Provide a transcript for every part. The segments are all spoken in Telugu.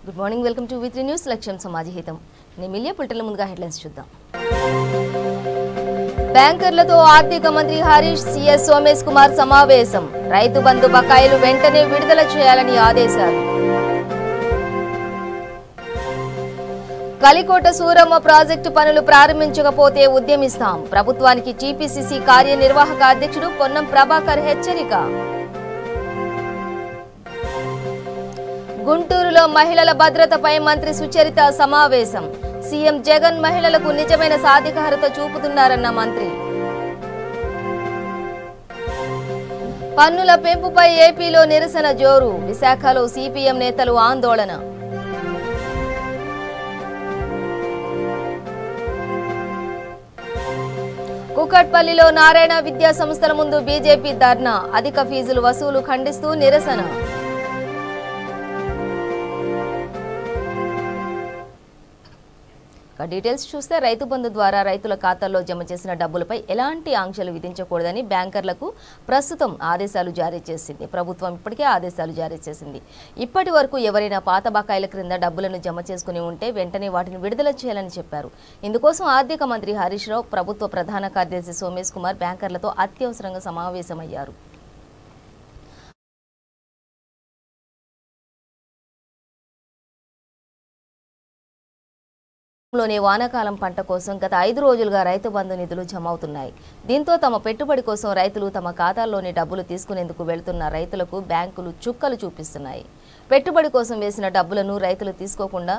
Good morning, welcome to V3 news. లక్ష్యం సమాజహితం. నేను మిలియా పుల్టల ముందుగా హెడ్లైన్స్ చూద్దాం. బ్యాంకర్లతో ఆర్థిక మంత్రి హరీష్ సిఎస్ సోమేష్ కుమార్ సమావేశం. రైతు బంధు బకాయిలు వెంటనే విడుదల చేయాలని ఆదేశాలు. కలికోట సూరమ్మ ప్రాజెక్టు పనులు ప్రారంభించకపోతే ఉద్యమిస్తాం. ప్రభుత్వానికి టీపీసీసీ కార్యనిర్వాహక అధ్యక్షుడు పొన్నం ప్రభాకర్ హెచ్చరిక. గుంటూరులో మహిళల భద్రతపై మంత్రి సుచరిత సమావేశం. సీఎం జగన్ మహిళలకు నిజమైన సాధికారత చూపుతున్నారన్న మంత్రి. పన్నుల పెంపుపై ఏపీలో నిరసన జోరు. విశాఖలో సిపిఎం నేతలు ఆందోళన. కుకట్పల్లిలో నారాయణ విద్యా సంస్థల ముందు బీజేపీ ధర్నా. అధిక ఫీజులు వసూలు ఖండిస్తూ నిరసన. డీటెయిల్స్ చూస్తే రైతు బంధు ద్వారా రైతుల ఖాతాల్లో జమ చేసిన డబ్బులపై ఎలాంటి ఆంక్షలు విధించకూడదని బ్యాంకర్లకు ప్రస్తుతం ఆదేశాలు జారీ చేసింది. ప్రభుత్వం ఇప్పటికే ఆదేశాలు జారీ చేసింది. ఇప్పటి వరకు ఎవరైనా పాత బకాయిల క్రింద డబ్బులను జమ చేసుకుని ఉంటే వెంటనే వాటిని విడుదల చేయాలని చెప్పారు. ఇందుకోసం ఆర్థిక మంత్రి హరీష్ రావు, ప్రభుత్వ ప్రధాన కార్యదర్శి సోమేష్ కుమార్ బ్యాంకర్లతో అత్యవసరంగా సమావేశమయ్యారు. లోని వానాకాలం పంట కోసం గత 5 రోజులుగా రైతు బంధు నిధులు జమ అవుతున్నాయి. దీంతో తమ పెట్టుబడి కోసం రైతులు తమ ఖాతాల్లోని డబ్బులు తీసుకునేందుకు వెళ్తున్న రైతులకు బ్యాంకులు చుక్కలు చూపిస్తున్నాయి. పెట్టుబడి కోసం వేసిన డబ్బులను రైతులు తీసుకోకుండా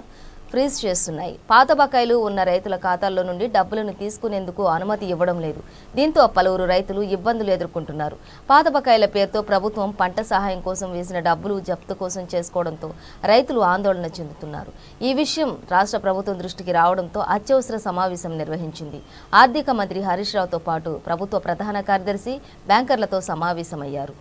ఫ్రీజ్ చేస్తున్నాయి. పాత బకాయిలు ఉన్న రైతుల ఖాతాల్లో నుండి డబ్బులను తీసుకునేందుకు అనుమతి ఇవ్వడం లేదు. దీంతో పలువురు రైతులు ఇబ్బందులు ఎదుర్కొంటున్నారు. పాత బకాయిల పేరుతో ప్రభుత్వం పంట సహాయం కోసం వేసిన డబ్బులు జప్తు కోసం చేసుకోవడంతో రైతులు ఆందోళన చెందుతున్నారు. ఈ విషయం రాష్ట్ర ప్రభుత్వం దృష్టికి రావడంతో అత్యవసర సమావేశం నిర్వహించింది. ఆర్థిక మంత్రి హరీష్ రావుతో పాటు ప్రభుత్వ ప్రధాన కార్యదర్శి బ్యాంకర్లతో సమావేశమయ్యారు.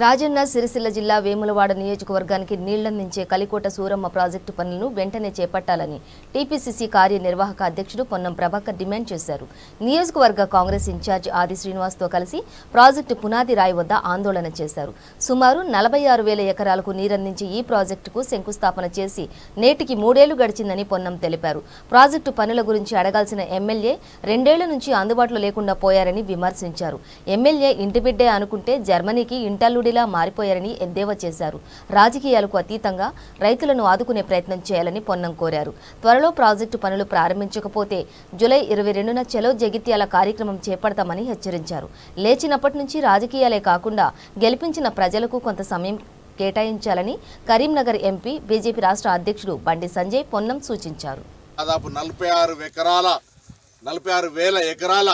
రాజన్న సిరిసిల్ల జిల్లా వేములవాడ నియోజకవర్గానికి నీళ్లందించే కలికోట సూరమ్మ ప్రాజెక్టు పనులను వెంటనే చేపట్టాలని టీపీసీసీ కార్యనిర్వాహక అధ్యక్షుడు పొన్నం ప్రభాకర్ డిమాండ్ చేశారు. నియోజకవర్గ కాంగ్రెస్ ఇన్ఛార్జ్ ఆది శ్రీనివాస్తో కలిసి ప్రాజెక్టు పునాది రాయి వద్ద ఆందోళన చేశారు. సుమారు 46,000 ఎకరాలకు నీరందించి ఈ ప్రాజెక్టుకు శంకుస్థాపన చేసి నేటికి 3 ఏళ్లు గడిచిందని పొన్నం తెలిపారు. ప్రాజెక్టు పనుల గురించి అడగాల్సిన ఎమ్మెల్యే 2 ఏళ్ల నుంచి అందుబాటులో లేకుండా పోయారని విమర్శించారు. ఎమ్మెల్యే ఇంటి బిడ్డే అనుకుంటే జర్మనీకి ఇంటల్లు లా మారిపోయారని ఎద్దేవా చేశారు. రాజకీయాలకు అతీతంగా రైతులను ఆదుకునే ప్రయత్నం చేయాలని పొన్నం కోరారు. త్వరలో ప్రాజెక్టు పనులు ప్రారంభించకపోతే జూలై 22న చలో జగిత్యాల కార్యక్రమం చేపడతామని హెచ్చరించారు. లేచినప్పటి నుంచి రాజకీయాలే కాకుండా గెలిపించిన ప్రజలకు కొంత సమయం కేటాయించాలని కరీంనగర్ ఎంపీ బీజేపీ రాష్ట్ర అధ్యక్షుడు బండి సంజయ్ పొన్నం సూచించారు. దాదాపు 46,000 ఎకరాల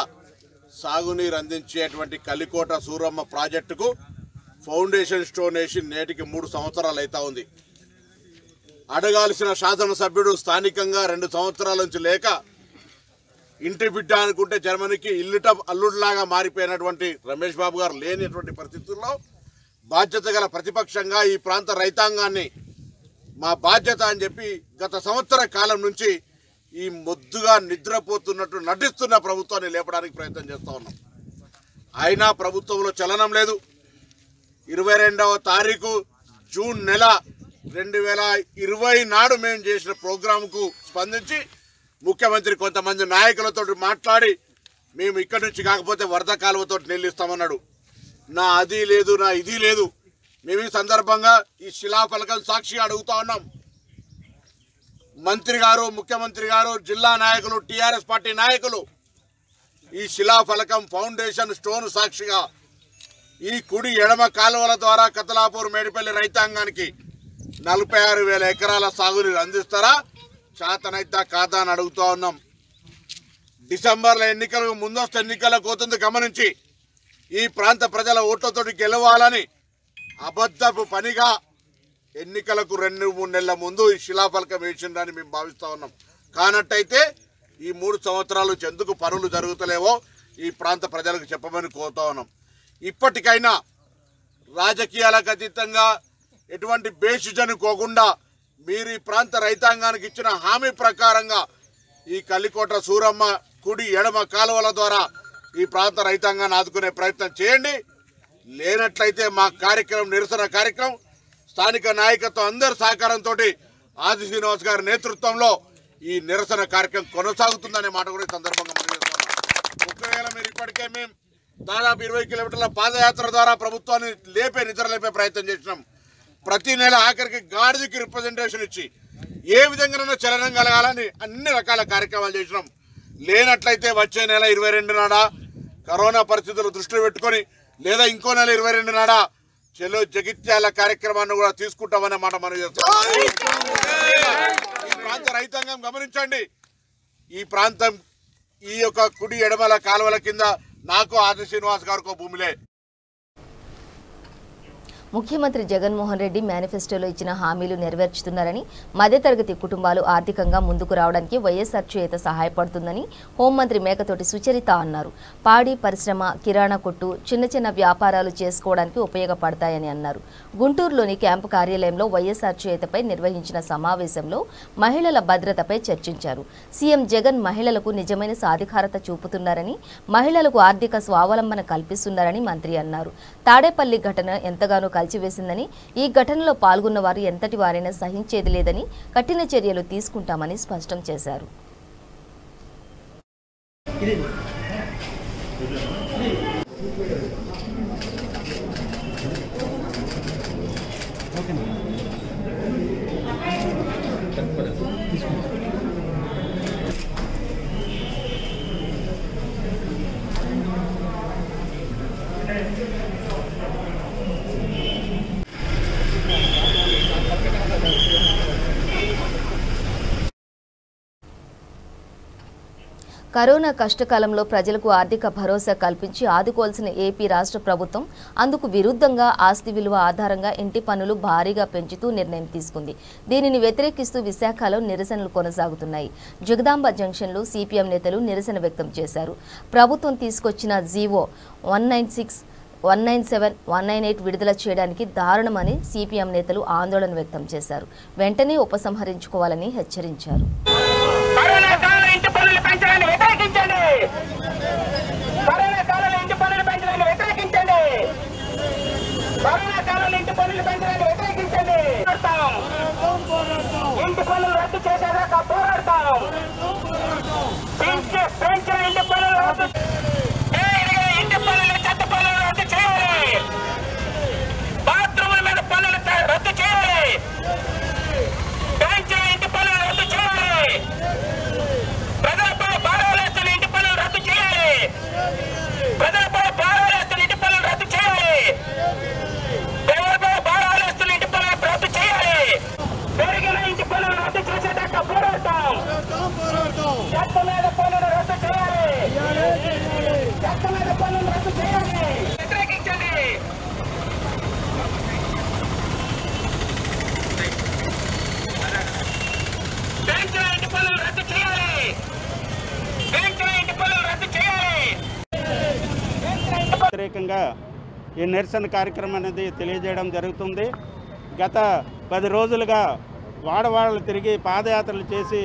సాగునీరు అందించేటువంటి కలికోట సూరమ్మ ప్రాజెక్టుకు ఫౌండేషన్ స్టోన్ వేసి నేటికి 3 సంవత్సరాలు అవుతా ఉంది. అడగాల్సిన శాసనసభ్యుడు స్థానికంగా 2 సంవత్సరాల నుంచి లేక ఇంటి బిడ్డ అనుకుంటే జర్మనీకి అల్లుడిలాగా మారిపోయినటువంటి రమేష్ బాబు గారు లేనిటువంటి పరిస్థితుల్లో బాధ్యత గల ప్రతిపక్షంగా ఈ ప్రాంత రైతాంగాన్ని మా బాధ్యత అని చెప్పి గత సంవత్సర కాలం నుంచి ఈ మొద్దుగా నిద్రపోతున్నట్టు నటిస్తున్న ప్రభుత్వాన్ని లేపడానికి ప్రయత్నం చేస్తూ ఉన్నాం. అయినా ప్రభుత్వంలో చలనం లేదు. 22వ తారీఖు జూన్ నెల 2020 నాడు మేము చేసిన ప్రోగ్రాంకు స్పందించి ముఖ్యమంత్రి కొంతమంది నాయకులతో మాట్లాడి మేము ఇక్కడి నుంచి కాకపోతే వరద కాలువతో నిలిస్తామన్నాడు. నా అది లేదు, నా ఇది లేదు. మేము ఈ సందర్భంగా ఈ శిలాఫలకం సాక్షిగా అడుగుతా ఉన్నాం. మంత్రి గారు, ముఖ్యమంత్రి గారు, జిల్లా నాయకులు, టీఆర్ఎస్ పార్టీ నాయకులు ఈ శిలాఫలకం ఫౌండేషన్ స్టోన్ సాక్షిగా ఈ కుడి ఎడమ కాలువల ద్వారా కతలాపూర్ మేడిపల్లి రైతాంగానికి 46,000 ఎకరాల సాగునీరు అందిస్తారా, చేతనైతే కాదా అని అడుగుతూ ఉన్నాం. డిసెంబర్లో ఎన్నికలకు ముందస్తు ఎన్నికలకు పోతుంది గమనించి ఈ ప్రాంత ప్రజల ఓట్లతోటి గెలవాలని అబద్ధపు పనిగా ఎన్నికలకు 2-3 నెలల ముందు ఈ శిలాఫలకం వేసిందని మేము భావిస్తూ ఉన్నాం. కానట్టయితే ఈ 3 సంవత్సరాలు ఎందుకు పనులు జరుగుతలేవో ఈ ప్రాంత ప్రజలకు చెప్పమని కోరుతా ఉన్నాం. ఇప్పటికైనా రాజకీయాలకు అతీతంగా ఎటువంటి బేషుజనుకోకుండా మీరు ఈ ప్రాంత రైతాంగానికి ఇచ్చిన హామీ ప్రకారంగా ఈ కలికోట సూరమ్మ కుడి ఎడమ కాలువల ద్వారా ఈ ప్రాంత రైతాంగాన్ని ఆదుకునే ప్రయత్నం చేయండి. లేనట్లయితే మా కార్యక్రమం, నిరసన కార్యక్రమం స్థానిక నాయకత్వం అందరి సహకారంతో ఆది శ్రీనివాస్ గారి నేతృత్వంలో ఈ నిరసన కార్యక్రమం కొనసాగుతుందనే మాట కూడా ఈ సందర్భంగా మనం చేస్తున్నాం. ఒకవేళ మీరు ఇప్పటికే మేము దాదాపు 20 కిలోమీటర్ల పాదయాత్ర ద్వారా ప్రభుత్వాన్ని నిద్రలేపే ప్రయత్నం చేసినాం. ప్రతి నెల ఆఖరికి గాడిదకి రిప్రజెంటేషన్ ఇచ్చి ఏ విధంగానైనా చలనం కలగాలని అన్ని రకాల కార్యక్రమాలు చేసినాం. లేనట్లయితే వచ్చే నెల 22 నాడా కరోనా పరిస్థితులు దృష్టిలో పెట్టుకొని లేదా ఇంకో నెల 22 నాడా చెలో జగిత్యాల కార్యక్రమాన్ని కూడా తీసుకుంటామనే మాట మనం చేస్తున్నాం. ఈ ప్రాంత రైతాంగం గమనించండి. ఈ ప్రాంతం ఈ యొక్క కుడి ఎడమల కాలువల కింద నాకు ఆది శ్రీనివాస్ గారికి భూమిలే. ముఖ్యమంత్రి జగన్మోహన్ రెడ్డి మేనిఫెస్టోలో ఇచ్చిన హామీలు నెరవేర్చుతున్నారని, మధ్యతరగతి కుటుంబాలు ఆర్థికంగా ముందుకు రావడానికి వైఎస్ఆర్ చేత సహాయపడుతుందని హోంమంత్రి మేకతోటి సుచరిత అన్నారు. పాడి పరిశ్రమ, కిరాణా కొట్టు, చిన్న వ్యాపారాలు చేసుకోవడానికి ఉపయోగపడతాయని అన్నారు. గుంటూరులోని క్యాంపు కార్యాలయంలో వైఎస్ఆర్ చేతపై నిర్వహించిన సమావేశంలో మహిళల భద్రతపై చర్చించారు. సీఎం జగన్ మహిళలకు నిజమైన సాధికారత చూపుతున్నారని, మహిళలకు ఆర్థిక స్వావలంబన కల్పిస్తున్నారని మంత్రి అన్నారు. తాడేపల్లి ఘటన ఎంతగానో కలిచివేసిందని, ఈ ఘటనలో పాల్గొన్న వారు ఎంతటి వారైనా సహించేది లేదని, కఠిన చర్యలు తీసుకుంటామని స్పష్టం చేశారు. కరోనా కష్టకాలంలో ప్రజలకు ఆర్థిక భరోసా కల్పించి ఆదుకోవాల్సిన ఏపీ రాష్ట్ర ప్రభుత్వం అందుకు విరుద్ధంగా ఆస్తి విలువ ఆధారంగా ఇంటి పన్నులు భారీగా పెంచుతూ నిర్ణయం తీసుకుంది. దీనిని వ్యతిరేకిస్తూ విశాఖలో నిరసనలు కొనసాగుతున్నాయి. జగదాంబ జంక్షన్లో సిపిఎం నేతలు నిరసన వ్యక్తం చేశారు. ప్రభుత్వం తీసుకొచ్చిన జీవో 196, 197, 198 విడుదల చేయడానికి దారుణమని సిపిఎం నేతలు ఆందోళన వ్యక్తం చేశారు. వెంటనే ఉపసంహరించుకోవాలని హెచ్చరించారు. వ్యతిరేకంగా ఈ నిరసన కార్యక్రమం అనేది తెలియజేయడం జరుగుతుంది. గత 10 రోజులుగా వాడవాడలు తిరిగి పాదయాత్రలు చేసి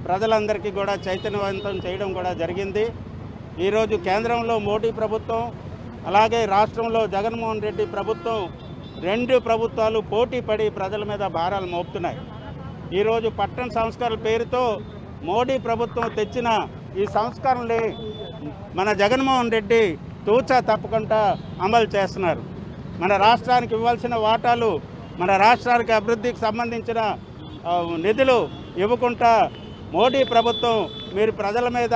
ప్రజలందరికీ కూడా చైతన్యవంతం చేయడం కూడా జరిగింది. ఈరోజు కేంద్రంలో మోడీ ప్రభుత్వం, అలాగే రాష్ట్రంలో జగన్మోహన్ రెడ్డి ప్రభుత్వం, రెండు ప్రభుత్వాలు పోటీ పడి ప్రజల మీద భారాలు మోపుతున్నాయి. ఈరోజు పట్టణ సంస్కరణల పేరుతో మోడీ ప్రభుత్వం తెచ్చిన ఈ సంస్కరణలు మన జగన్మోహన్ రెడ్డి తూచా తప్పకుండా అమలు చేస్తున్నారు. మన రాష్ట్రానికి ఇవ్వాల్సిన వాటాలు, మన రాష్ట్రానికి అభివృద్ధికి సంబంధించిన నిధులు ఇవ్వకుండా మోడీ ప్రభుత్వం మీరు ప్రజల మీద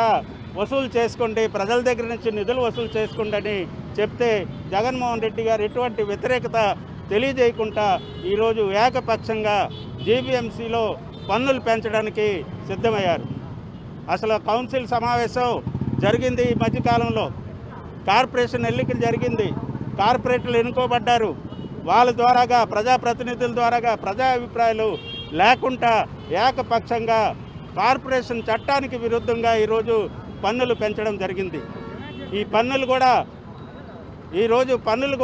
వసూలు చేసుకోండి, ప్రజల దగ్గర నుంచి నిధులు వసూలు చేసుకోండి అని చెప్తే జగన్మోహన్ రెడ్డి గారు ఎటువంటి వ్యతిరేకత తెలియజేయకుండా ఈరోజు ఏకపక్షంగా జీబీఎంసీలో పన్నులు పెంచడానికి సిద్ధమయ్యారు. అసలు కౌన్సిల్ సమావేశం జరిగింది ఈ మధ్యకాలంలో, కార్పొరేషన్ ఎన్నికలు జరిగింది, కార్పొరేటర్లు ఎన్నుకోబడ్డారు. వాళ్ళ ద్వారాగా ప్రజాప్రతినిధుల ద్వారాగా ప్రజా అభిప్రాయాలు లేకుండా ఏకపక్షంగా కార్పొరేషన్ చట్టానికి విరుద్ధంగా ఈరోజు పన్నులు పెంచడం జరిగింది. ఈ పన్నులు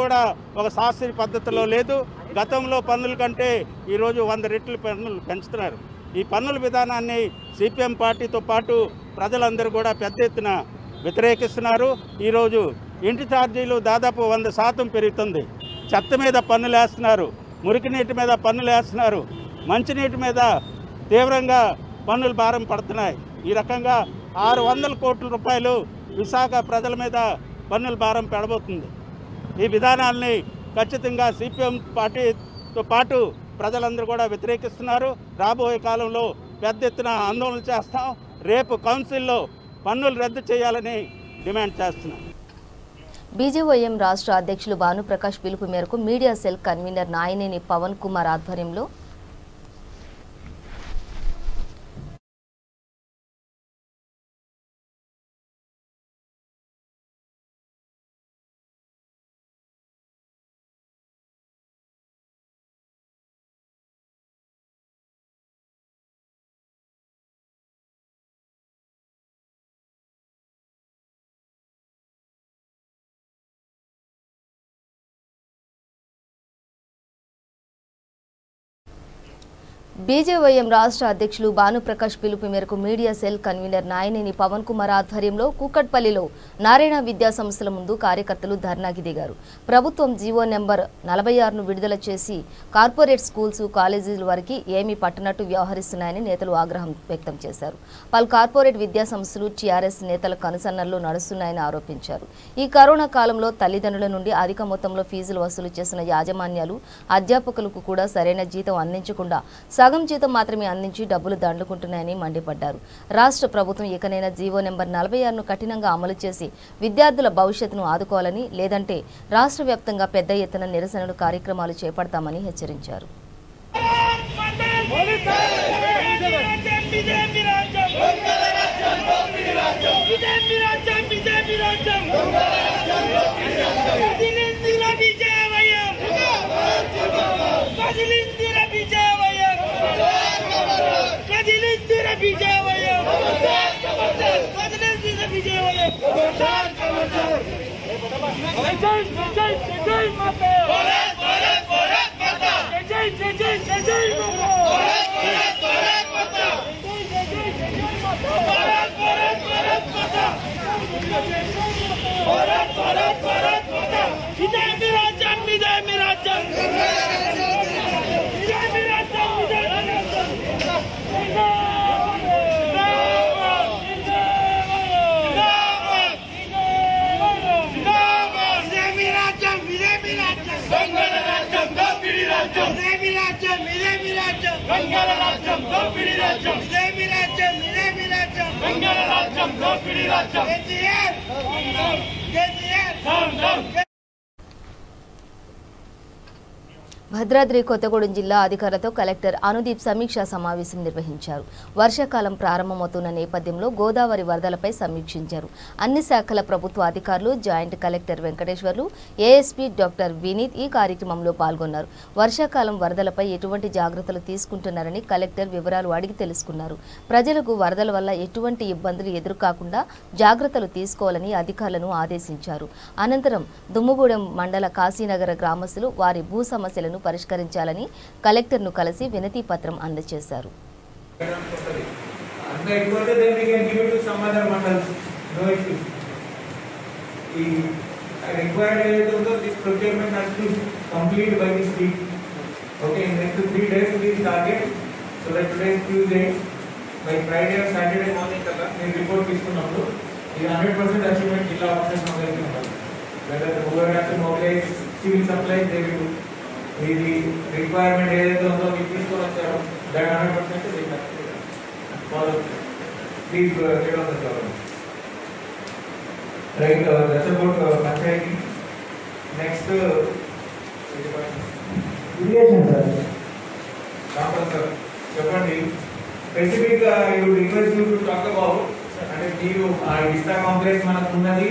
కూడా ఒక శాస్త్రీయ పద్ధతిలో లేదు. గతంలో పన్నుల కంటే ఈరోజు 100 రెట్లు పన్నులు పెంచుతున్నారు. ఈ పన్నుల విధానాన్ని సిపిఎం పార్టీతో పాటు ప్రజలందరూ కూడా పెద్ద ఎత్తున వ్యతిరేకిస్తున్నారు. ఈరోజు ఇంటి ఛార్జీలు దాదాపు 100% పెరుగుతుంది. చెత్త మీద పన్నులు వేస్తున్నారు, మురికి నీటి మీద పన్నులు వేస్తున్నారు, మంచినీటి మీద తీవ్రంగా పన్నుల భారం పడుతున్నాయి. ఈ రకంగా 600 కోట్ల రూపాయలు విశాఖ ప్రజల మీద పన్నుల భారం పడబోతుంది. ఈ విధానాల్ని ఖచ్చితంగా సిపిఎం పార్టీతో పాటు ప్రజలందరూ కూడా వ్యతిరేకిస్తున్నారు. రాబోయే కాలంలో పెద్ద ఎత్తున ఆందోళన చేస్తాం. రేపు కౌన్సిల్లో పన్నులు రద్దు చేయాలని డిమాండ్ చేస్తున్నాం. బీజేవైఎం రాష్ట్ర అధ్యక్షులు భానుప్రకాష్ పిలుపు మేరకు media cell convener Nayaneni Pavan Kumar ఆధ్వర్యంలో బీజేవైఎం రాష్ట్ర అధ్యక్షులు భానుప్రకాష్ పిలుపు మేరకు media cell convener Nayaneni Pavan Kumar ఆధ్వర్యంలో కూకట్పల్లిలో నారాయణ విద్యా సంస్థల ముందు కార్యకర్తలు ధర్నాకి దిగారు. ప్రభుత్వం జీవో నెంబర్ 46ను విడుదల చేసి కార్పొరేట్ స్కూల్స్, కాలేజీల వరకు ఏమీ పట్టనట్టు వ్యవహరిస్తున్నాయని నేతలు ఆగ్రహం వ్యక్తం చేశారు. పలు కార్పొరేట్ విద్యా సంస్థలు టీఆర్ఎస్ నేతల కనుసన్నల్లో నడుస్తున్నాయని ఆరోపించారు. ఈ కరోనా కాలంలో తల్లిదండ్రుల నుండి అధిక మొత్తంలో ఫీజులు వసూలు చేసిన యాజమాన్యాలు, అధ్యాపకులకు కూడా సరైన జీతం అందించకుండా సగం జీతం మాత్రమే అందించి డబ్బులు దండుకుంటున్నాయని మండిపడ్డారు. రాష్ట్ర ప్రభుత్వం ఇకనైనా జీవో నెంబర్ 46ను కఠినంగా అమలు చేసి విద్యార్థుల భవిష్యత్తును ఆదుకోవాలని, లేదంటే రాష్ట్ర వ్యాప్తంగా పెద్ద ఎత్తున నిరసనలు కార్యక్రమాలు చేపడతామని హెచ్చరించారు. భద్రాద్రి కొత్తగూడెం జిల్లా అధికారులతో కలెక్టర్ అనుదీప్ సమీక్షా సమావేశం నిర్వహించారు. వర్షాకాలం ప్రారంభమవుతున్న నేపథ్యంలో గోదావరి వరదలపై సమీక్షించారు. అన్ని శాఖల ప్రభుత్వ అధికారులు, joint collector Venkateswarlu, ASP doctor Vineeth ఈ కార్యక్రమంలో పాల్గొన్నారు. వర్షాకాలం వరదలపై ఎటువంటి జాగ్రత్తలు తీసుకుంటున్నారని కలెక్టర్ వివరాలు అడిగి తెలుసుకున్నారు. ప్రజలకు వరదల వల్ల ఎటువంటి ఇబ్బందులు ఎదురుకాకుండా జాగ్రత్తలు తీసుకోవాలని అధికారులను ఆదేశించారు. అనంతరం దుమ్ముగూడెం మండల కాశీనగర గ్రామస్తులు వారి భూ సమస్యలను పరిష్కరించాలని కలెక్టర్ను కలిసి వినతి పత్రం అందజేశారు. then we can give it to some other mandals. No issue. The required this procurement has to complete by this week. Okay, next 3 days we target. So that today is Tuesday. By Friday or Saturday morning, we report this one. The 100% achievement Jilla Office of whether whoever has to mobilize civil supplies, they will do. The requirement area that 100% they have to follow. Please get on the job. Right, that's about Panchayati. Next, irrigation, sir. Sir, చెప్పండి. Specific, I would request you to talk about అంటే మీరు ఇస్తా కాంప్లెక్స్ మనకు ఉన్నది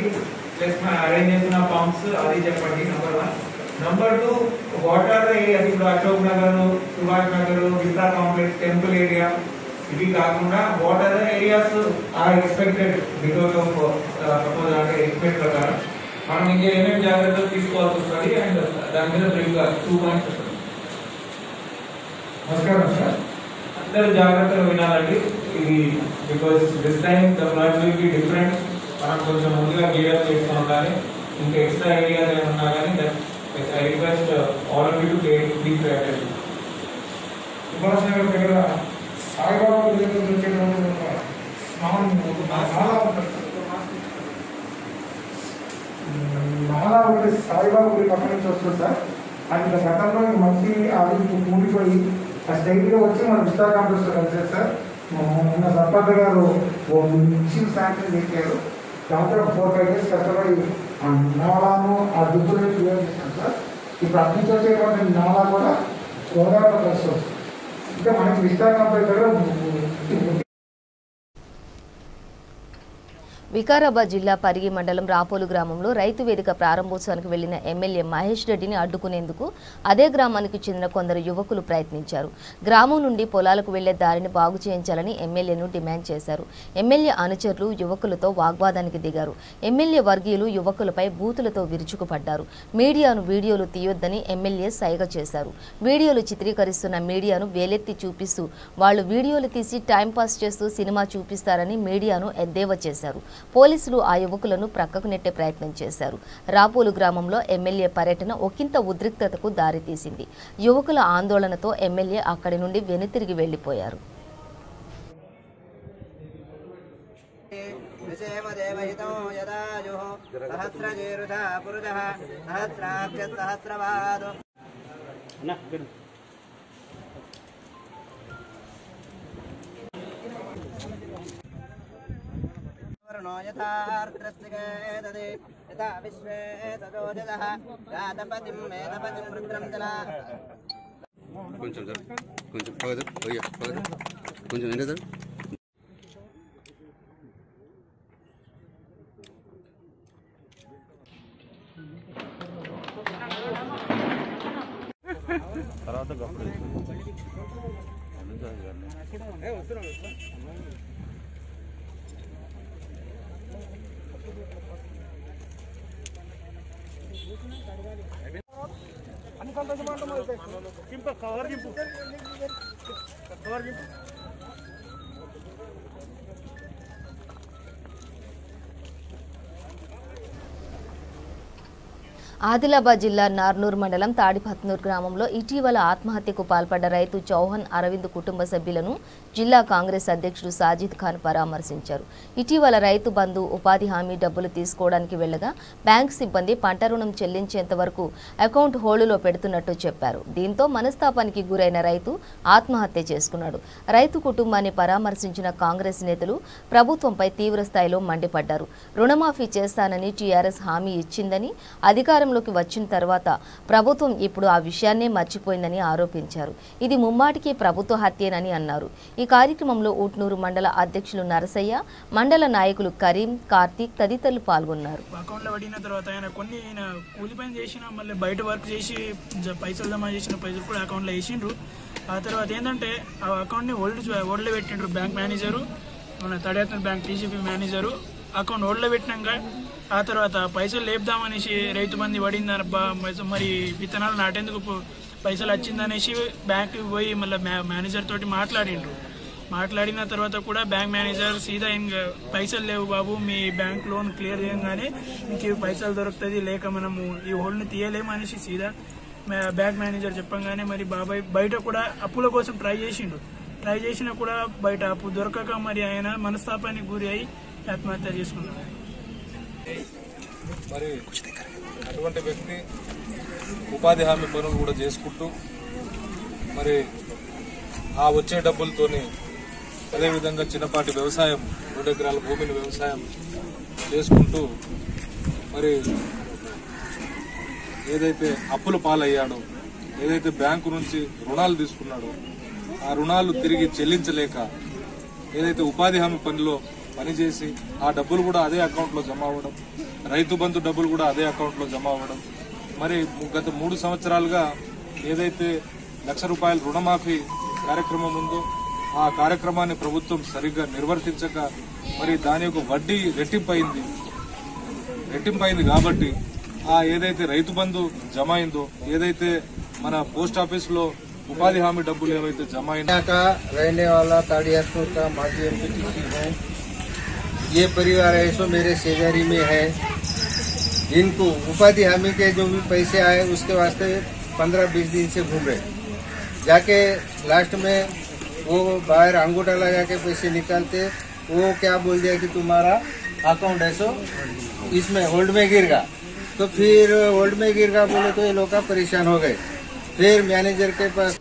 ప్లస్ మనం అరేంజ్ చేస్తున్న పంప్స్ అది చెప్పండి. Number 1. Number 2, what are the areas? ఇప్పుడు Ashok Nagar, Subhash Nagar, vista complex, temple area, ఇవి కాకుండా what are the areas are expected because of suppose అంటే ఎక్స్పెక్ట్ ప్రకారం మనం ఇంకా ఏమేమి జాగ్రత్తలు తీసుకోవాల్సి వస్తుంది అండ్ దాని మీద బ్రీఫ్గా 2 పాయింట్స్ వస్తుంది. నమస్కారం సార్. అందరూ జాగ్రత్తగా వినాలండి. ఇది because this time the floods will be different. మనం కొంచెం ముందుగా గేరప్ చేసుకుని ఉండాలి. ఇంకా ఎక్స్ట్రా ఏరియాస్ ఏమన్నా కానీ I request all of you to please pay attention. Subhash Nagar దగ్గర సాయిబాబా దగ్గర వచ్చేటప్పుడు నాలా ఒకటి సాయిబాబా గుడి పక్కన నుంచి వస్తుంది సార్. అది గతంలో మంచి అది కూలిపోయి ఆ స్టైల్గా వచ్చి మన విస్తా కాంప్లెక్స్ కలిసారు సార్. మొన్న సర్పంచ్ గారు మిషన్ శాంక్షన్ చేశారు. దాంతో 4-5 days కష్టపడి ఆ నాలాను ఆ దుబ్బుని క్లియర్ చేశాను సార్. ఇప్పుడు అటు నుంచి వచ్చేటువంటి నాలా కూడా గోదావరిలో కలిసి వస్తుంది. ఇంకా మనకి విస్తా కాంప్లెక్స్ దగ్గర వికారాబాద్ జిల్లా పరిగి మండలం రాపోలు గ్రామంలో రైతు వేదిక ప్రారంభోత్సవానికి వెళ్లిన ఎమ్మెల్యే మహేష్ రెడ్డిని అడ్డుకునేందుకు అదే గ్రామానికి చెందిన కొందరు యువకులు ప్రయత్నించారు. గ్రామం నుండి పొలాలకు వెళ్లే దారిని బాగు చేయించాలని ఎమ్మెల్యేను డిమాండ్ చేశారు. ఎమ్మెల్యే అనుచరులు యువకులతో వాగ్వాదానికి దిగారు. ఎమ్మెల్యే వర్గీయులు యువకులపై బూతులతో విరుచుకుపడ్డారు. మీడియాను వీడియోలు తీయొద్దని ఎమ్మెల్యే సైగ చేశారు. వీడియోలు చిత్రీకరిస్తున్న మీడియాను వేలెత్తి చూపిస్తూ వాళ్లు వీడియోలు తీసి టైంపాస్ చేస్తూ సినిమా చూపిస్తారని మీడియాను ఎద్దేవా చేశారు. పోలీసులు ఆ యువకులను ప్రక్కకు నెట్టే ప్రయత్నం చేశారు. రాపోలు గ్రామంలో ఎమ్మెల్యే పర్యటన ఒకంత ఉద్రిక్తతకు దారితీసింది. యువకుల ఆందోళనతో ఎమ్మెల్యే అక్కడి నుండి వెనుతిరిగి వెళ్లిపోయారు. यथा विश्वे सजोजलः जातपतिं वेदपतिं रुद्रं जना కొంచెం ఏంటో తర్వాత ఆదిలాబాద్ జిల్లా నార్నూర్ మండలం తాడిపత్నూర్ గ్రామంలో ఇటీవల ఆత్మహత్యకు పాల్పడ్డ రైతు చౌహాన్ అరవింద్ కుటుంబ సభ్యులను జిల్లా కాంగ్రెస్ అధ్యక్షుడు సాజిద్ ఖాన్ పరామర్శించారు. ఇటీవల రైతు బంధు ఉపాధి హామీ డబ్బులు తీసుకోవడానికి వెళ్లగా బ్యాంకు సిబ్బంది పంట రుణం చెల్లించేంత వరకు అకౌంట్ హోల్డ్లో పెడుతున్నట్టు చెప్పారు. దీంతో మనస్తాపానికి గురైన రైతు ఆత్మహత్య చేసుకున్నాడు. రైతు కుటుంబాన్ని పరామర్శించిన కాంగ్రెస్ నేతలు ప్రభుత్వంపై తీవ్ర స్థాయిలో మండిపడ్డారు. రుణమాఫీ చేస్తానని టీఆర్ఎస్ హామీ ఇచ్చిందని అధికారం వచ్చిన తర్వాత ప్రభుత్వం ఇప్పుడు ఆ విషయాన్నే మర్చిపోయిందని ఆరోపించారు. ఇది ముమ్మాటికి ప్రభుత్వ హత్యేనని అన్నారు. ఈ కార్యక్రమంలో ఊట్నూరు మండల అధ్యక్షులు నరసయ్య, మండల నాయకులు కరీం, కార్తీక్ తదితరులు పాల్గొన్నారు. అకౌంట్లో పడిన తర్వాత ఆయన కొన్ని కూలి పని చేసిన మళ్ళీ బయట వర్క్ చేసి పైసలు జమ చేసిన పైసలు కూడా అకౌంట్లో వేసిండ్రు. ఆ తర్వాత ఏంటంటే ఆ అకౌంట్ని ఓల్డ్లో పెట్టిండ్రు బ్యాంక్ మేనేజరు, మన Tadipatri bank TCP manager. Account ఓల్డ్లో పెట్టినాక ఆ తర్వాత పైసలు లేపుదామనేసి రైతు బంధు పడిందబ్బా మరి విత్తనాలు నాటేందుకు పైసలు వచ్చిందనేసి బ్యాంకుకి పోయి మళ్ళీ మేనేజర్ తోటి మాట్లాడిండ్రు. మాట్లాడిన తర్వాత కూడా బ్యాంక్ మేనేజర్ సీదా పైసలు లేవు బాబు, మీ బ్యాంక్ లోన్ క్లియర్ చేయగానే మీకు పైసలు దొరుకుతుంది, లేక మనము ఈ హోల్డ్ని తీయలేము అనేసి సీదా బ్యాంక్ మేనేజర్ చెప్పంగానే మరి బాబాయ్ బయట కూడా అప్పుల కోసం ట్రై చేసినా కూడా బయట అప్పు దొరకక మరి ఆయన మనస్తాపానికి గురి అయి ఆత్మహత్య చేసుకున్నాడు. మరి అటువంటి వ్యక్తి ఉపాధి హామీ పనులు కూడా చేసుకుంటూ మరి ఆ వచ్చే డబ్బులతోని అదేవిధంగా చిన్నపాటి వ్యవసాయం 2 ఎకరాల భూమిని వ్యవసాయం చేసుకుంటూ మరి ఏదైతే అప్పుల పాలయ్యాడో, ఏదైతే బ్యాంకు నుంచి రుణాలు తీసుకున్నాడో ఆ రుణాలు తిరిగి చెల్లించలేక ఏదైతే ఉపాధి హామీ పనిలో పనిచేసి ఆ డబ్బులు కూడా అదే అకౌంట్లో జమ అవ్వడం, రైతు బంధు డబ్బులు కూడా అదే అకౌంట్లో జమ అవ్వడం, మరి గత 3 సంవత్సరాలుగా ఏదైతే ₹1,00,000 రుణమాఫీ కార్యక్రమం ఉందో ఆ కార్యక్రమాన్ని ప్రభుత్వం సరిగ్గా నిర్వర్తించక మరి దాని యొక్క వడ్డీ రెట్టింపైంది కాబట్టి ఆ ఏదైతే రైతు బంధు జమ అయిందో, ఏదైతే మన పోస్ట్ ఆఫీస్ లో ఉపాధి హామీ డబ్బులు ఏవైతే జమ అయినా रहने वाला ताड़ियापुर का माजी एमपीटीसी है। ये परिवार है सो मेरे शेजारी में है। इनको उपाधि हामी के जो भी पैसे आए उसके वास्ते 15-20 दिन से घूम रहे, जाके लास्ट में वो बाहर अंगूठा लगा के पैसे निकालते, वो क्या बोल दिया कि तुम्हारा अकाउंट है सो इसमें होल्ड में गिरगा। तो फिर होल्ड में गिरगा बोले तो ये लोग परेशान हो गए। फिर मैनेजर के पास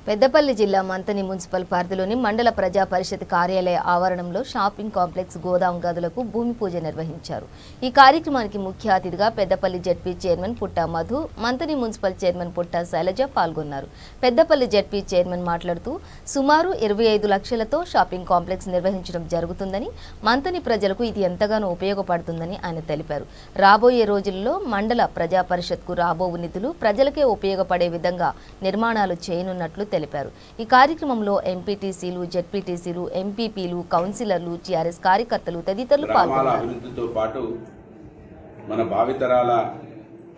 పెద్దపల్లి జిల్లా మంతని మున్సిపల్ పరిధిలోని మండల ప్రజా పరిషత్ కార్యాలయ ఆవరణంలో షాపింగ్ కాంప్లెక్స్ గోదాం గదులకు భూమి పూజ నిర్వహించారు. ఈ కార్యక్రమానికి ముఖ్య అతిథిగా పెద్దపల్లి జెడ్పీ చైర్మన్ పుట్ట మధు, మంతని మున్సిపల్ చైర్మన్ పుట్ట శైలజ పాల్గొన్నారు. పెద్దపల్లి జెడ్పీ చైర్మన్ మాట్లాడుతూ సుమారు 25 లక్షలతో షాపింగ్ కాంప్లెక్స్ నిర్వహించడం జరుగుతుందని, మంతని ప్రజలకు ఇది ఎంతగానో ఉపయోగపడుతుందని ఆయన తెలిపారు. రాబోయే రోజుల్లో మండల ప్రజా పరిషత్కు రాబోవు నిధులు ప్రజలకే ఉపయోగపడే విధంగా నిర్మాణాలు చేయనున్నట్లు తెలిపారు. ఈ కార్యక్రమంలో ఎంపీటీసీలు, జెడ్పీటీసీలు, ఎంపీపీలు, కౌన్సిలర్లు, టీఆర్ఎస్ కార్యకర్తలు తదితరులు పాల్గొన్నారు. అభివృద్ధితో పాటు మన భావితరాల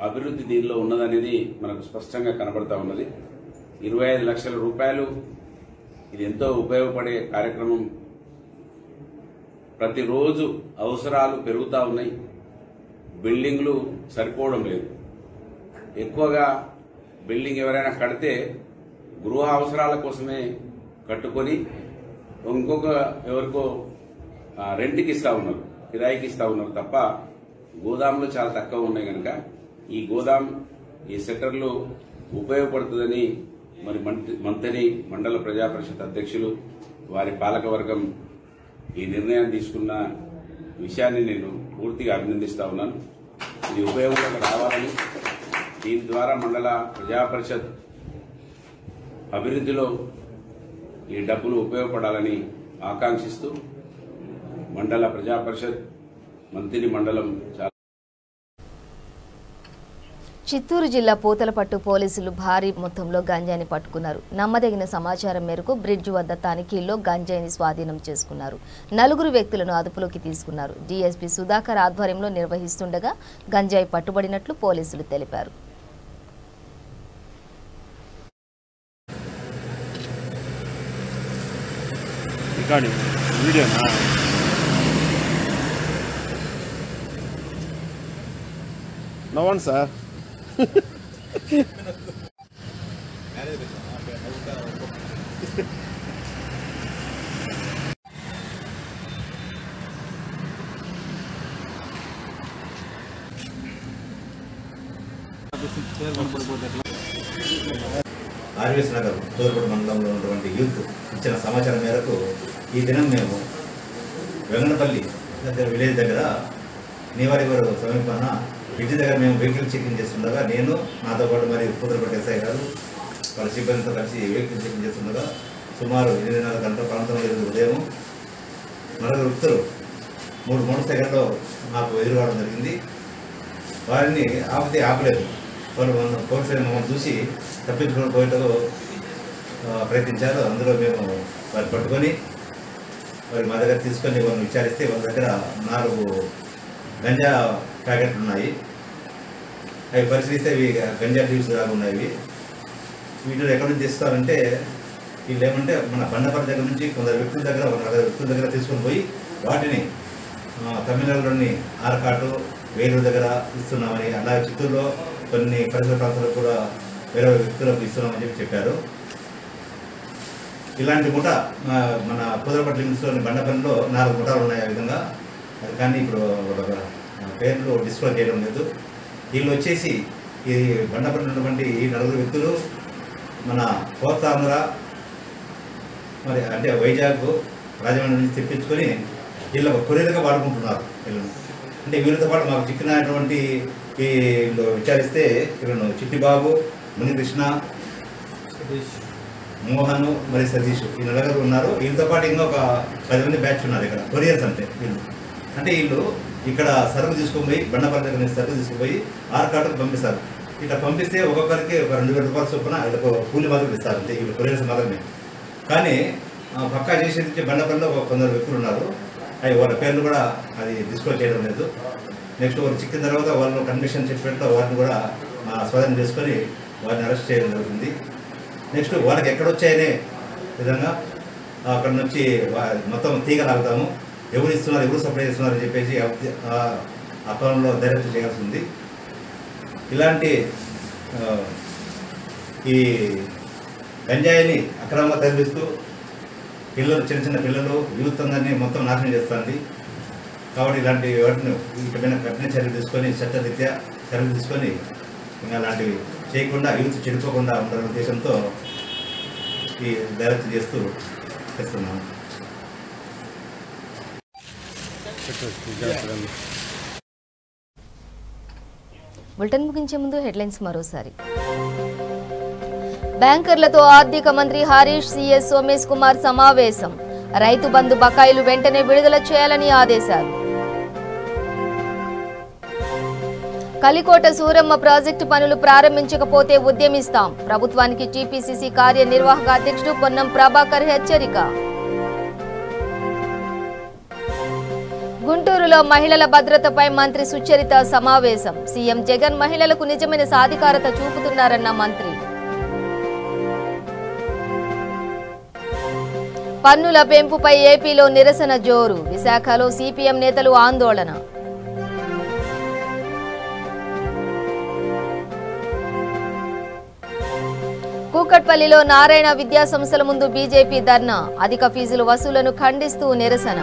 అభివృద్ధి దీనిలో ఉన్నదనేది మనకు స్పష్టంగా కనబడతా ఉన్నది. 25 లక్షల రూపాయలు ఇది ఎంతో ఉపయోగపడే కార్యక్రమం. ప్రతిరోజు అవసరాలు పెరుగుతూ ఉన్నాయి, బిల్డింగ్లు సరిపోవడం లేదు. ఎక్కువగా బిల్డింగ్ ఎవరైనా కడితే గృహ అవసరాల కోసమే కట్టుకొని ఇంకొక ఎవరికో రెంట్కి ఇస్తా ఉన్నారు, కిరాయికి ఇస్తా ఉన్నారు తప్ప గోదాములు చాలా తక్కువ ఉన్నాయి. కనుక ఈ గోదాం, ఈ సెక్టర్లు ఉపయోగపడుతుందని మరి మంతని మండల ప్రజా పరిషత్ అధ్యక్షులు, వారి పాలకవర్గం ఈ నిర్ణయాన్ని తీసుకున్న విషయాన్ని నేను పూర్తిగా అభినందిస్తా ఉన్నాను. ఇది ఉపయోగంలోకి రావాలని, దీని ద్వారా మండల ప్రజా పరిషత్ అభివృద్ధిలో ఈ డబ్బులు ఉపయోగపడాలని ఆకాంక్షిస్తూ మండల ప్రజా పరిషత్ మంత్రి మండలం చిత్తూరు జిల్లా పూతలపట్టు పోలీసులు భారీ మొత్తంలో గంజాయిని పట్టుకున్నారు. నమ్మదగిన సమాచారం మేరకు బ్రిడ్జ్ వద్ద తనిఖీల్లో గంజాయిని స్వాధీనం చేసుకున్నారు. 4 వ్యక్తులను అదుపులోకి తీసుకున్నారు. డీఎస్పీ సుధాకర్ ఆధ్వర్యంలో నిర్వహిస్తుండగా గంజాయి పట్టుబడినట్లు పోలీసులు తెలిపారు. No one, sir. RVS Nagar తూర్పుడు మండలంలో ఉన్నటువంటి యూత్ ఇచ్చిన సమాచారం మేరకు ఈ దినం మేము వెంగనపల్లి దగ్గర విలేజ్ దగ్గర నీవారిగూరు సమీపాన బ్రిడ్జ్ దగ్గర మేము వెహికల్ చెకింగ్ చేస్తుండగా నేను, నాతో పాటు మరి పూతలపట్టు ఎస్ఐ గారు వాళ్ళ సిబ్బందితో కలిసి వెహికల్ చెకింగ్ చేస్తుండగా సుమారు 8:30 గంటల ప్రాంతంలో ఉదయం 4 వ్యక్తులు 3 మోటార్ సైకిల్లో నాకు ఎదురుకావడం జరిగింది. వారిని ఆపితే ఆపలేదు. వాళ్ళు పోలీసులు మమ్మల్ని చూసి తప్పించుకొని పోయేటకు ప్రయత్నించారు. అందులో మేము వారిని పట్టుకొని వారి మా దగ్గర తీసుకొని వాళ్ళని విచారిస్తే వాళ్ళ దగ్గర 4 గంజా ప్యాకెట్లు ఉన్నాయి. అవి పరిశీలిస్తే ఇవి గంజా లీవ్స్ లాగా ఉన్నాయి. వీటిలో ఎక్కడి నుంచి తెస్తారంటే వీళ్ళు ఏమంటే మన బండపల్లి దగ్గర నుంచి కొందరు వ్యక్తుల దగ్గర ఒక 40 వ్యక్తుల దగ్గర తీసుకొని పోయి వాటిని తమిళనాడులోని ఆర్కాటు వేలూరు దగ్గర ఇస్తున్నామని, అలాగే చిత్తూరులో కొన్ని పరిసర ప్రాంతాలకు కూడా వేరే వ్యక్తులకు ఇస్తున్నామని చెప్పారు. ఇలాంటి ముఠ మన కుదరపట్ల లిమిట్స్లోని బండపల్లిలో 4 ముఠాలు ఉన్నాయి ఆ విధంగా. అది కానీ ఇప్పుడు పేర్లు డిస్క్లోజ్ చేయడం లేదు. వీళ్ళు వచ్చేసి ఈ బండపల్లి ఉన్నటువంటి ఈ 4 వ్యక్తులు మన కోస్తాంధ్ర మరి అంటే వైజాగ్ రాజమండ్రి నుంచి తెప్పించుకొని వీళ్ళు కొరియర్గా వాడుకుంటున్నారు వీళ్ళను. అంటే వీళ్ళతో పాటు మాకు చిక్కినటువంటి వీళ్ళు విచారిస్తే వీళ్ళను చిట్టిబాబు, మునికృష్ణ, మోహన్ మరి సతీష్ ఈ 4 ఉన్నారు. వీళ్ళతో పాటు ఇంకొక 10 మంది బ్యాచ్ ఉన్నారు ఇక్కడ కొరియర్స్ అంటే వీళ్ళు. అంటే వీళ్ళు ఇక్కడ సరుకు తీసుకొని పోయి బండపల్లి దగ్గర నుంచి సరుకు తీసుకుపోయి ఆర్కాటుకు పంపిస్తారు. ఇట్లా పంపిస్తే ఒక్కొక్కరికి ఒక 2,000 రూపాయల చొప్పున వీళ్ళకు కూలి మాత్రం ఇస్తారు అంతే, వీళ్ళు కొరియర్స్ మాత్రమే. కానీ పక్కా చేసేది బండపల్లిలో కొందరు వ్యక్తులు ఉన్నారు. అవి వాళ్ళ పేర్లు కూడా అది డిస్క్లోజ్ చేయడం లేదు. నెక్స్ట్ వాళ్ళు చిక్కిన తర్వాత వాళ్ళు కన్విక్షన్ చెప్పినట్టు వారిని కూడా స్వాధీనం చేసుకొని వారిని అరెస్ట్ చేయడం జరుగుతుంది. నెక్స్ట్ వాళ్ళకి ఎక్కడొచ్చాయనే విధంగా అక్కడ నుంచి మొత్తం తీగ లాగుతాము, ఎవరు ఇస్తున్నారు ఎవరు సప్లై చేస్తున్నారు అని చెప్పేసి ఆ పనుల్లో దర్యాప్తు చేయాల్సి ఉంది. ఇలాంటి ఈ గంజాయిని అక్రమంగా తరలిస్తూ పిల్లలు చిన్న పిల్లలు యూత్ అందరినీ మొత్తం నాశనం చేస్తుంది. కాబట్టి ఇలాంటి వాటిని ఇకపైన కఠిన చర్యలు తీసుకొని చట్టరీత్యా చర్యలు తీసుకొని ఇంకా అలాంటివి చేయకుండా యూత్ చెడిపోకుండా ఉండాలనే ఉద్దేశంతో ఈ దర్యాప్తు చేస్తున్నాము. బులెటిన్ ముగించే ముందు హెడ్లైన్స్ మరోసారి. బ్యాంకర్లతో ఆర్థిక మంత్రి హరీష్ సిఎస్ సోమేష్ కుమార్ సమావేశం. రైతు బంధు బకాయిలు వెంటనే విడుదల చేయాలని ఆదేశాలు. కలికోట సూరమ్మ ప్రాజెక్టు పనులు ప్రారంభించకపోతే ఉద్యమిస్తాం. ప్రభుత్వానికి టీపీసీసీ కార్యనిర్వాహక అధ్యక్షుడు పొన్నం ప్రభాకర్ హెచ్చరిక. గుంటూరులో మహిళల భద్రతపై మంత్రి సుచరిత సమావేశం. సీఎం జగన్ మహిళలకు నిజమైన సాధికారత చూపుతున్నారన్న మంత్రి. పన్నుల పెంపుపై ఏపీలో నిరసన జోరు. విశాఖలో సిపిఎం నేతలు ఆందోళన. కూకట్పల్లిలో నారాయణ విద్యా సంస్థల ముందు బీజేపీ ధర్నా. అధిక ఫీజుల వసూలను ఖండిస్తూ నిరసన.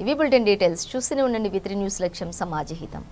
ఇవి బులెటిన్ డీటెయిల్స్. చూస్తూనే ఉండండి V3 న్యూస్, లక్ష్యం సమాజహితం.